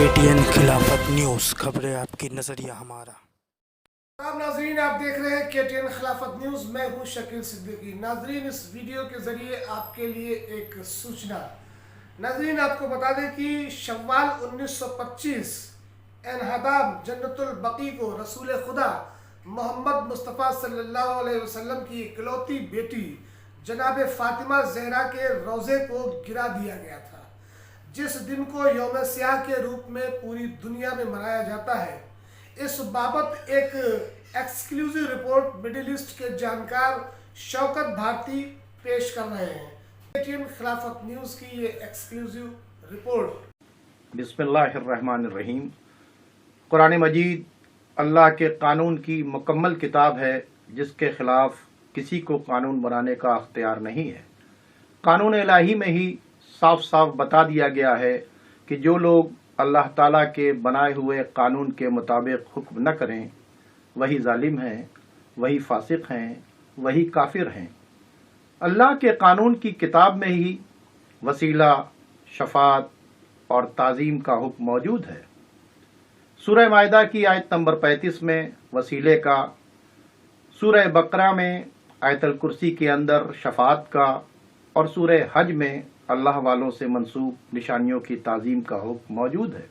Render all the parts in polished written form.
KTN खिलाफत news, खबरें आपकी, नजरिया हमारा। नाजरीन, आप देख रहे हैं KTN खिलाफत न्यूज़। मैं हूं शकील सिद्दीकी। नाजरीन, इस वीडियो के जरिए आपके लिए एक सूचना। नाजरीन, आपको बता दें कि शव्वाल 1925 एनहदाम जन्नतुल बकी को रसूल खुदा मोहम्मद मुस्तफ़ा सल्लल्लाहु अलैहि वसल्लम की इकलौती बेटी जनाब फातिमा ज़हरा के रोज़े को गिरा दिया गया था, जिस दिन को यौम सियाह के रूप में पूरी दुनिया में मनाया जाता है। इस बाबत एक एक्सक्लूसिव रिपोर्ट मिडिल ईस्ट के जानकार शौकत भारती पेश कर रहे हैं। KTN खिलाफत न्यूज़ की ये एक्सक्लूसिव रिपोर्ट। बिस्मिल्लाहिर्रहमानिर्रहीम। कुरान मजीद अल्लाह के कानून की मुकम्मल किताब है, जिसके ख़िलाफ़ किसी को कानून बनाने का अख्तियार नहीं है। कानून इलाही में ही साफ साफ बता दिया गया है कि जो लोग अल्लाह ताला के बनाए हुए कानून के मुताबिक हुक्म न करें, वही जालिम हैं, वही फासिक हैं, वही काफिर हैं। अल्लाह के कानून की किताब में ही वसीला, शफात और ताज़ीम का हुक्म मौजूद है। सूरह माइदा की आयत नंबर 35 में वसीले का, सूरह बकरा में आयतल कुर्सी के अंदर शफात का और सूरह हज में अल्लाह वालों से मंसूब निशानियों की ताज़ीम का हुक्म मौजूद है।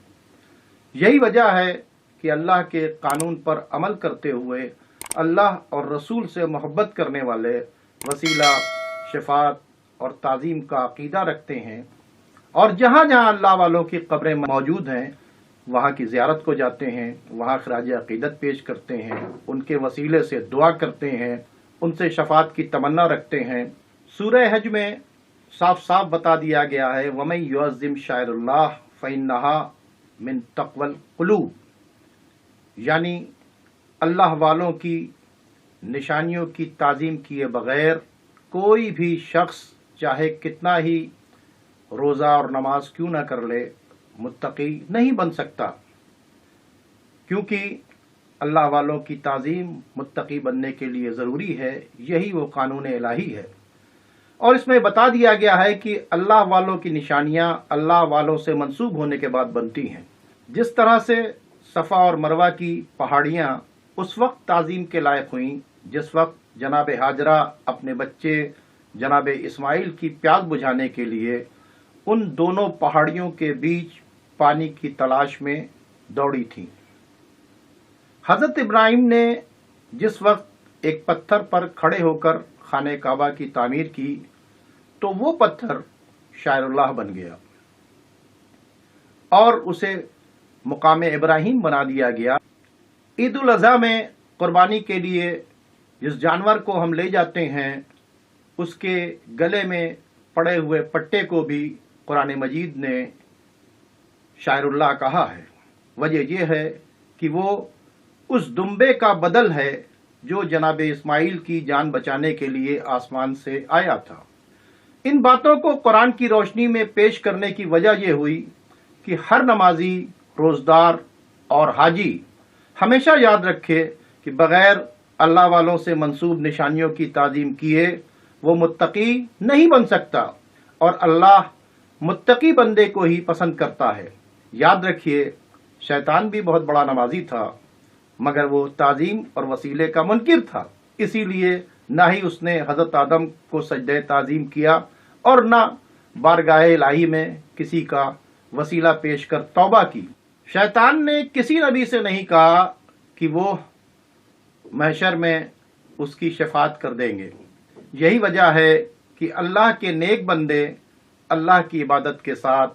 यही वजह है कि अल्लाह के कानून पर अमल करते हुए अल्लाह और रसूल से मोहब्बत करने वाले वसीला, शफात और ताज़ीम का अकीदा रखते हैं, और जहाँ जहाँ अल्लाह वालों की कब्रें मौजूद हैं वहाँ की ज़ियारत को जाते हैं, वहाँ खराज अकीदत पेश करते हैं, उनके वसीले से दुआ करते हैं, उनसे शफात की तमन्ना रखते हैं। सूरह हज में साफ साफ बता दिया गया है, वमन युअज़्ज़िम शाइरुल्लाह फ़इन्नहा मिन तक़वल क़ुलूब, यानी अल्लाह वालों की निशानियों की ताज़ीम किए बग़ैर कोई भी शख्स चाहे कितना ही रोज़ा और नमाज क्यों ना कर ले, मुत्तकी नहीं बन सकता, क्योंकि अल्लाह वालों की ताज़ीम मुत्तकी बनने के लिए ज़रूरी है। यही वो कानून इलाही है। और इसमें बता दिया गया है कि अल्लाह वालों की निशानियां अल्लाह वालों से मंसूब होने के बाद बनती हैं। जिस तरह से सफ़ा और मरवा की पहाड़ियां उस वक्त ताज़ीम के लायक हुईं जिस वक्त जनाब हाजरा अपने बच्चे जनाब इस्माइल की प्यास बुझाने के लिए उन दोनों पहाड़ियों के बीच पानी की तलाश में दौड़ी थीं। हज़रत इब्राहिम ने जिस वक्त एक पत्थर पर खड़े होकर खाने काबा की तामीर की, तो वो पत्थर शायरुल्लाह बन गया और उसे मुकाम इब्राहिम बना दिया गया। ईद उल अज़हा में कुर्बानी के लिए जिस जानवर को हम ले जाते हैं, उसके गले में पड़े हुए पट्टे को भी कुरान मजीद ने शायरुल्लाह कहा है। वजह यह है कि वो उस दुम्बे का बदल है जो जनाब इस्माइल की जान बचाने के लिए आसमान से आया था। इन बातों को कुरान की रोशनी में पेश करने की वजह यह हुई कि हर नमाजी, रोज़दार और हाजी हमेशा याद रखे कि बग़ैर अल्लाह वालों से मंसूब निशानियों की ताज़ीम किए वो मुत्तकी नहीं बन सकता, और अल्लाह मुत्तकी बंदे को ही पसंद करता है। याद रखिए, शैतान भी बहुत बड़ा नमाजी था, मगर वो ताज़ीम और वसीले का मुनकिर था। इसीलिए ना ही उसने हज़रत आदम को सजदे ताज़ीम किया और ना बारगाह इलाही में किसी का वसीला पेश कर तौबा की। शैतान ने किसी नबी से नहीं कहा कि वो महशर में उसकी शफात कर देंगे। यही वजह है कि अल्लाह के नेक बंदे अल्लाह की इबादत के साथ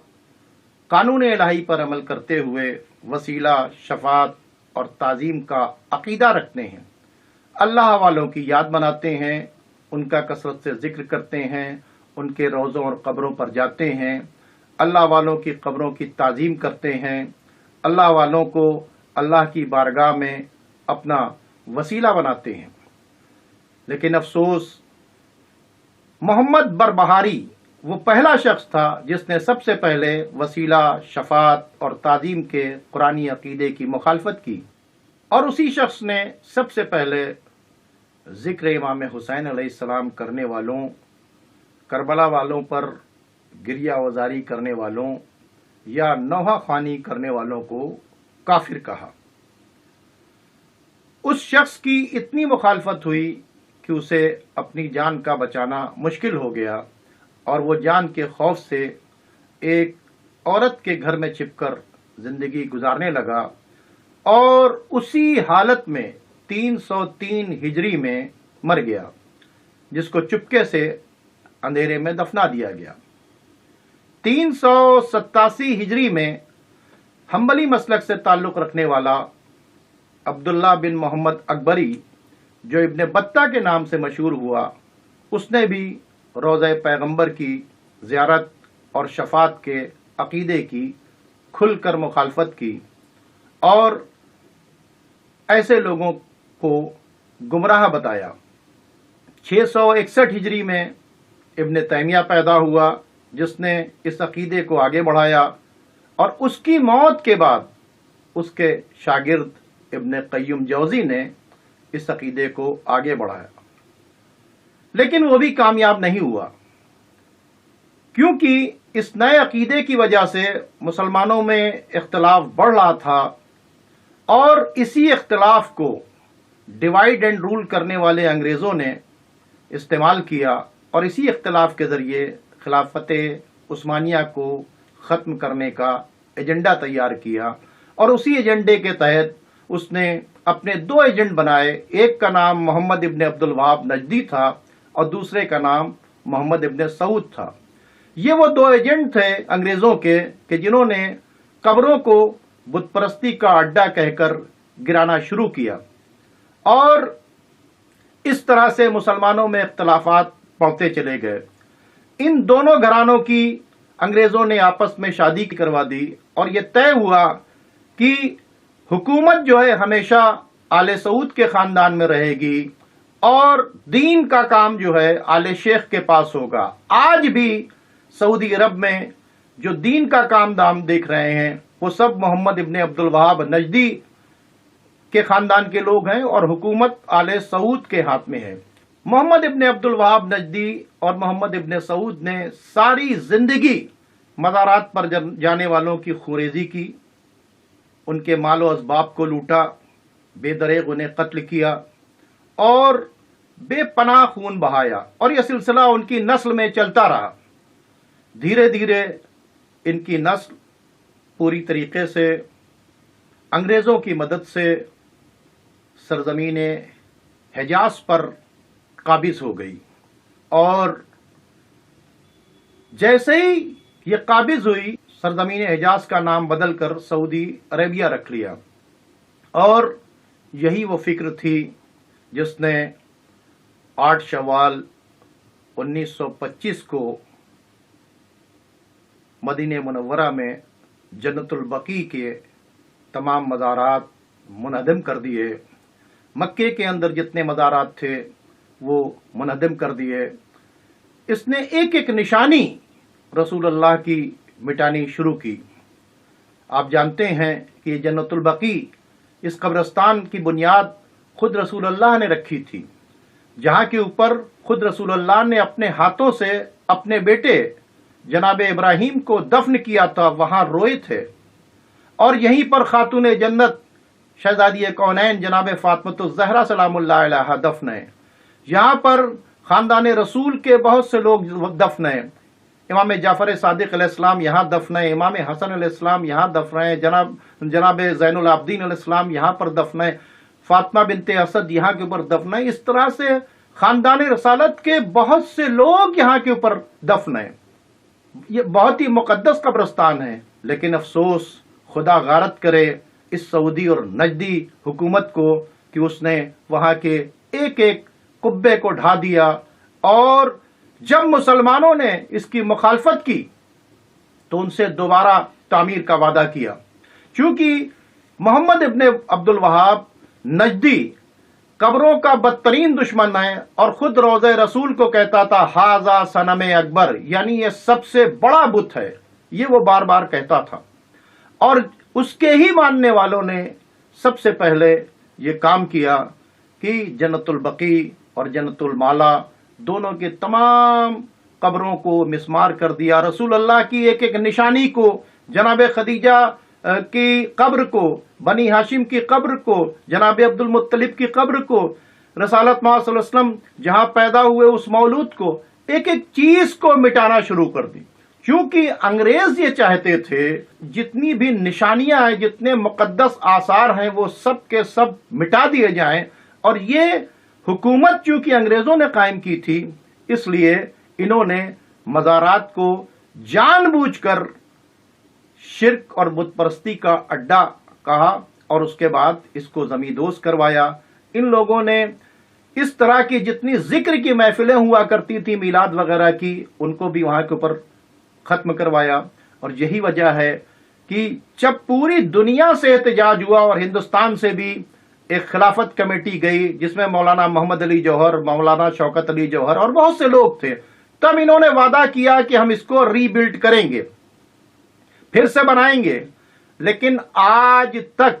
कानून इलाही पर अमल करते हुए वसीला, शफात और ताज़ीम का अकीदा रखते हैं, अल्लाह वालों की याद बनाते हैं, उनका कसरत से जिक्र करते हैं, उनके रोज़ों और कब्रों पर जाते हैं, अल्लाह वालों की कब्रों की ताज़ीम करते हैं, अल्लाह वालों को अल्लाह की बारगाह में अपना वसीला बनाते हैं। लेकिन अफसोस, मोहम्मद बरबहारी वो पहला शख्स था जिसने सबसे पहले वसीला, शफात और ताज़ीम के कुरानी अकीदे की मुखालफत की, और उसी शख्स ने सबसे पहले ज़िक्र इमाम हुसैन अलैहिस्सलाम करने वालों, करबला वालों पर गिरिया वज़ारी करने वालों, या नौहा ख्वानी करने वालों को काफिर कहा। उस शख्स की इतनी मुखालफत हुई कि उसे अपनी जान का बचाना मुश्किल हो गया और वो जान के खौफ से एक औरत के घर में छिपकर जिंदगी गुजारने लगा और उसी हालत में 303 हिजरी में मर गया, जिसको चुपके से अंधेरे में दफना दिया गया। 387 हिजरी में हम्बली मसलक से ताल्लुक़ रखने वाला अब्दुल्ला बिन मोहम्मद अकबरी, जो इब्ने बत्ता के नाम से मशहूर हुआ, उसने भी रोज़े पैगंबर की ज़ियारत और शफात के अक़ीदे की खुलकर मुखालफत की और ऐसे लोगों को गुमराह बताया। 661 हिजरी में इब्ने तैमिया पैदा हुआ, जिसने इस अक़ीदे को आगे बढ़ाया और उसकी मौत के बाद उसके शागिर्द इब्ने क़य्युम जौज़ी ने इस अक़ीदे को आगे बढ़ाया, लेकिन वो भी कामयाब नहीं हुआ, क्योंकि इस नए अक़ीदे की वजह से मुसलमानों में इख्तिलाफ बढ़ रहा था और इसी इख्तिलाफ को डिवाइड एंड रूल करने वाले अंग्रेज़ों ने इस्तेमाल किया और इसी इख्तिलाफ के ज़रिए खिलाफत उस्मानिया को ख़त्म करने का एजेंडा तैयार किया। और उसी एजेंडे के तहत उसने अपने दो एजेंट बनाए, एक का नाम मोहम्मद इब्ने अब्दुल वहाब नजदी था और दूसरे का नाम मोहम्मद इब्ने सऊद था। ये वो दो एजेंट थे अंग्रेज़ों के कि जिन्होंने कब्रों को बुत परस्ती का अड्डा कहकर गिराना शुरू किया और इस तरह से मुसलमानों में इख्तिलाफात बढ़ते चले गए। इन दोनों घरानों की अंग्रेज़ों ने आपस में शादी करवा दी और ये तय हुआ कि हुकूमत जो है हमेशा आले सऊद के ख़ानदान में रहेगी और दीन का काम जो है आले शेख के पास होगा। आज भी सऊदी अरब में जो दीन का काम दाम देख रहे हैं वो सब मोहम्मद इब्ने अब्दुल वहाब नजदी के ख़ानदान के लोग हैं और हुकूमत आले सऊद के हाथ में है। मोहम्मद इब्ने अब्दुल वहाब नजदी और मोहम्मद इब्ने सऊद ने सारी जिंदगी मज़ारात पर जाने वालों की खुरेजी की, उनके मालो असबाब को लूटा, बेदरेग उन्हें कत्ल किया और बेपनाह खून बहाया और यह सिलसिला उनकी नस्ल में चलता रहा। धीरे धीरे इनकी नस्ल पूरी तरीके से अंग्रेज़ों की मदद से सरजमीन हिजाज पर काबिज हो गई और जैसे ही ये काबिज हुई, सरजमीन हिजाज का नाम बदलकर सऊदी अरेबिया रख लिया। और यही वो फिक्र थी जिसने 8 शवाल 1925 को मदीने मुनव्वरा में जन्नतुल बकी के तमाम मज़ारात मुनहदम कर दिए। मक्के के अंदर जितने मज़ारात थे वो मुनहदम कर दिए। इसने एक एक निशानी रसूलुल्लाह की मिटानी शुरू की। आप जानते हैं कि जन्नतुल बकी, इस कब्रिस्तान की बुनियाद खुद रसूलुल्लाह ने रखी थी, जहाँ के ऊपर खुद रसूलुल्लाह ने अपने हाथों से अपने बेटे जनाब इब्राहीम को दफन किया था, वहाँ रोए थे। और यहीं पर खातून जन्नत शहजादी कौनैन जनाब फातिमतुज़ ज़हरा सलामुल्लाह अलैहा दफन है। यहाँ पर ख़ानदान रसूल के बहुत से लोग दफन हैं। इमाम जाफ़र सादिक़ अलैहिस्सलाम यहाँ दफन है, इमाम हसन अलैहिस्सलाम यहाँ दफन है, जनाब ज़ैनुल आबिदीन अलैहिस्सलाम यहाँ पर दफन है, फातिमा बिनते असद यहाँ के ऊपर दफन है। इस तरह से ख़ानदान रसालत के बहुत से लोग यहाँ के ऊपर दफन है। ये बहुत ही मुक़द्दस कब्रिस्तान है, लेकिन अफसोस, खुदा गारत करे इस सऊदी और नजदी हुकूमत को कि उसने वहाँ के एक एक कुब्बे को ढा दिया। और जब मुसलमानों ने इसकी मुखालफत की तो उनसे दोबारा तामीर का वादा किया, क्योंकि मोहम्मद इब्ने अब्दुल वहाब नजदी कब्रों का बदतरीन दुश्मन है और खुद रोज़े रसूल को कहता था हाजा सनम अकबर, यानी ये सबसे बड़ा बुत है, ये वो बार बार कहता था। और उसके ही मानने वालों ने सबसे पहले ये काम किया कि जन्नतुल बकी और जन्नतुल माला दोनों के तमाम कब्रों को मिस्मार कर दिया। रसूलुल्लाह की एक एक निशानी को जनाब खदीजा की कब्र को, बनी हाशिम की कब्र को, जनाब अब्दुल मुत्तलिब की कब्र को, रसालत मोहम्मद सल्लल्लाहु अलैहि वसल्लम जहां पैदा हुए उस मौलूद को, एक एक चीज को मिटाना शुरू कर दी। क्योंकि अंग्रेज ये चाहते थे जितनी भी निशानियां हैं, जितने मुकद्दस आसार हैं, वो सब के सब मिटा दिए जाएं। और ये हुकूमत चूंकि अंग्रेजों ने कायम की थी, इसलिए इन्होंने मज़ारात को जानबूझकर शिर्क और बुत परस्ती का अड्डा कहा और उसके बाद इसको ज़मींदोज़ करवाया। इन लोगों ने इस तरह की जितनी जिक्र की महफिलें हुआ करती थी मीलाद वगैरह की, उनको भी वहां के ऊपर खत्म करवाया। और यही वजह है कि जब पूरी दुनिया से एहतजाज हुआ और हिंदुस्तान से भी एक खिलाफत कमेटी गई जिसमें मौलाना मोहम्मद अली जौहर, मौलाना शौकत अली जौहर और बहुत से लोग थे, तब इन्होंने वादा किया कि हम इसको रीबिल्ड करेंगे, फिर से बनाएंगे। लेकिन आज तक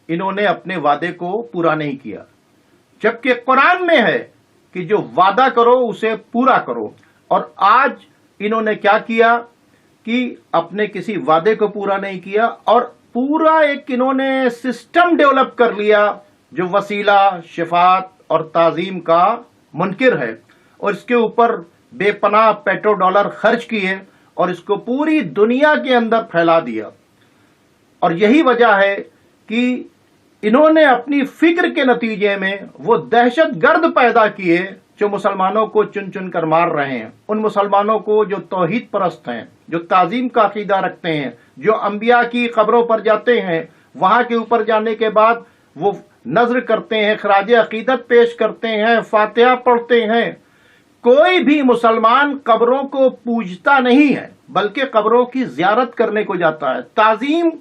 इन्होंने अपने वादे को पूरा नहीं किया, जबकि कुरान में है कि जो वादा करो उसे पूरा करो। और आज इन्होंने क्या किया कि अपने किसी वादे को पूरा नहीं किया और पूरा एक इन्होंने सिस्टम डेवलप कर लिया जो वसीला, शिफात और ताजीम का मुनकिर है, और इसके ऊपर बेपनाह पेट्रो डॉलर खर्च किए और इसको पूरी दुनिया के अंदर फैला दिया। और यही वजह है कि इन्होंने अपनी फिक्र के नतीजे में वो दहशत गर्द पैदा किए जो मुसलमानों को चुन चुन कर मार रहे हैं। उन मुसलमानों को जो तौहीद परस्त हैं, जो ताजीम का अकीदा रखते हैं, जो अंबिया की कब्रों पर जाते हैं, वहां के ऊपर जाने के बाद वो नजर करते हैं, खराज अकीदत पेश करते हैं, फातिहा पढ़ते हैं। कोई भी मुसलमान कब्रों को पूजता नहीं है, बल्कि कब्रों की जियारत करने को जाता है। ताजीम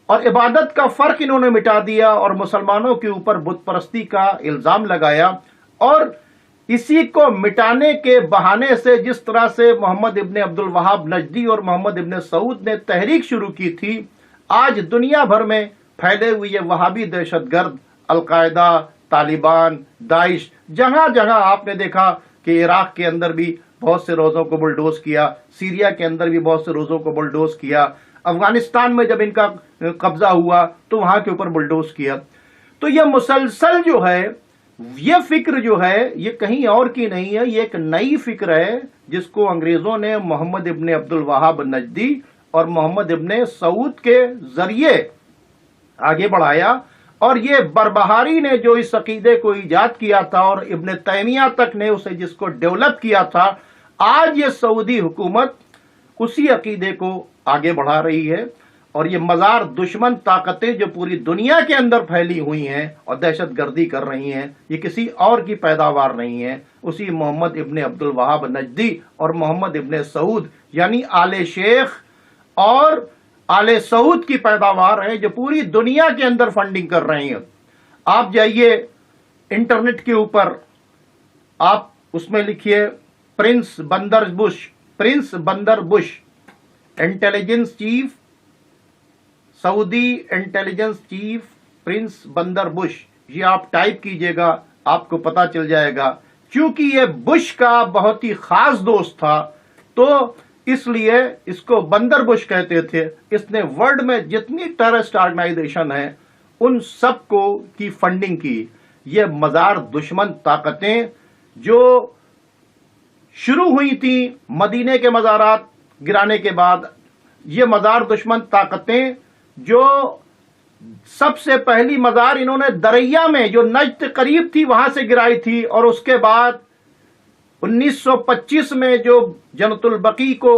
और इबादत का फर्क इन्होंने मिटा दिया और मुसलमानों के ऊपर बुत परस्ती का इल्जाम लगाया। और इसी को मिटाने के बहाने से जिस तरह से मोहम्मद इब्ने अब्दुल वहाब नजदी और मोहम्मद इब्ने सऊद ने तहरीक शुरू की थी, आज दुनिया भर में फैले हुए वहाबी दहशतगर्द, अलकायदा, तालिबान, दाइश, जहां जहां आपने देखा कि इराक के अंदर भी बहुत से रोजों को बुलडोज किया, सीरिया के अंदर भी बहुत से रोजों को बुलडोज किया, अफगानिस्तान में जब इनका कब्जा हुआ तो वहां के ऊपर बुलडोज किया। तो यह मुसलसल जो है, ये फिक्र जो है, ये कहीं और की नहीं है, ये एक नई फिक्र है जिसको अंग्रेजों ने मोहम्मद इब्ने अब्दुल वहाब नजदी और मोहम्मद इब्ने सऊद के जरिए आगे बढ़ाया। और ये बरबहारी ने जो इस अकीदे को ईजाद किया था और इब्ने तैमिया तक ने उसे जिसको डेवलप किया था, आज ये सऊदी हुकूमत उसी अकीदे को आगे बढ़ा रही है। और ये मजार दुश्मन ताकतें जो पूरी दुनिया के अंदर फैली हुई हैं और दहशतगर्दी कर रही हैं, ये किसी और की पैदावार नहीं है, उसी मोहम्मद इब्ने अब्दुल वहाब नजदी और मोहम्मद इब्ने सऊद यानी आले शेख और आले सऊद की पैदावार है जो पूरी दुनिया के अंदर फंडिंग कर रही हैं। आप जाइए इंटरनेट के ऊपर, आप उसमें लिखिए प्रिंस बंदर Bush intelligence chief, Saudi intelligence chief Prince बंदर बुश, ये आप टाइप कीजिएगा, आपको पता चल जाएगा। क्योंकि ये बुश का बहुत ही खास दोस्त था, तो इसलिए इसको बंदर बुश कहते थे। इसने वर्ल्ड में जितनी टेररिस्ट ऑर्गेनाइजेशन है उन सबको की फंडिंग की। ये मजार दुश्मन ताकतें जो शुरू हुई थी मदीने के मज़ारात गिराने के बाद, ये मजार दुश्मन ताकतें जो सबसे पहली मजार इन्होंने दरैया में जो नज्द करीब थी वहां से गिराई थी, और उसके बाद 1925 में जो जनतुल बकी को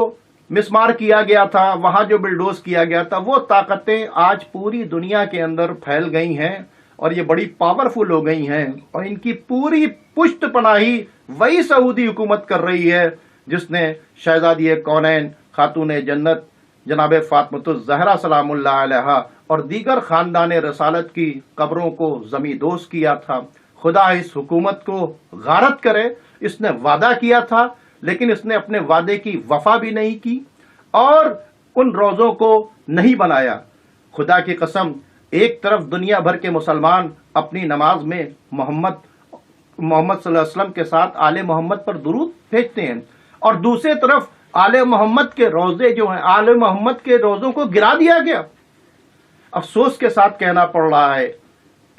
मिसमार किया गया था, वहां जो बिल्डोज किया गया था, वो ताकतें आज पूरी दुनिया के अंदर फैल गई हैं और ये बड़ी पावरफुल हो गई हैं। और इनकी पूरी पुष्ट पनाही वही सऊदी हुकूमत कर रही है जिसने शहजादी कौनैन, खातून जन्नत जनाब फातिमतुज़ ज़हरा सलामुल्लाह अलैहा और दीगर खानदान रसालत की कब्रों को ज़मींदोज़ किया था। खुदा इस हुकूमत को गारत करे, इसने वादा किया था लेकिन इसने अपने वादे की वफा भी नहीं की और उन रोज़ों को नहीं बनाया। खुदा की कसम, एक तरफ दुनिया भर के मुसलमान अपनी नमाज में मोहम्मद सल्लल्लाहु अलैहि वसल्लम के साथ आले मोहम्मद पर दुरूद भेजते हैं और दूसरी तरफ आले मोहम्मद के रोजे जो हैं, आले मोहम्मद के रोजों को गिरा दिया गया। अफसोस के साथ कहना पड़ रहा है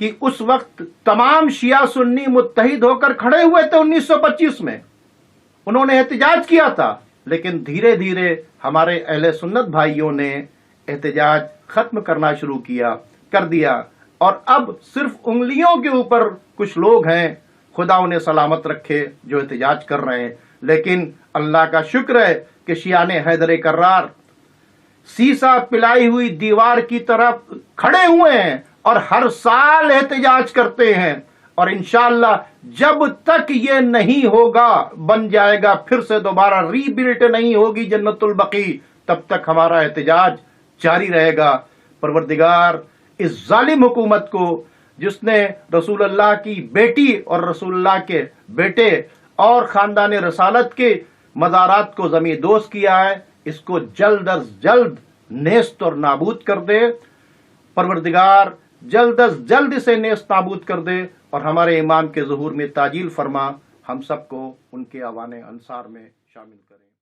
कि उस वक्त तमाम शिया सुन्नी मुत्तहिद होकर खड़े हुए थे 1925 में, उन्होंने एहतजाज किया था, लेकिन धीरे धीरे हमारे अहले सुन्नत भाइयों ने एहतजाज खत्म करना शुरू कर दिया, और अब सिर्फ उंगलियों के ऊपर कुछ लोग हैं, खुदा उन्हें सलामत रखे, जो एहतजाज कर रहे हैं। लेकिन अल्लाह का शुक्र है कि शियाने हैदर कर्रार सीसा पिलाई हुई दीवार की तरफ खड़े हुए हैं और हर साल एहतजाज करते हैं, और इंशाअल्लाह जब तक ये नहीं होगा, बन जाएगा फिर से दोबारा रीबिल्ट नहीं होगी जन्नतुल बकी, तब तक हमारा एहतजाज जारी रहेगा। परवरदिगार इस जालिम हुकूमत को, जिसने रसूलुल्लाह की बेटी और रसूलुल्लाह के बेटे और खानदान रसालत के मज़ारात को ज़मीं दोस्त किया है, इसको जल्द अज जल्द नेस्त और नाबूद कर दे। परवरदिगार जल्द अज जल्द इसे नेस्त नाबूद कर दे और हमारे इमाम के ज़ुहूर में ताजील फरमा, हम सबको उनके आवाने अंसार में शामिल करें।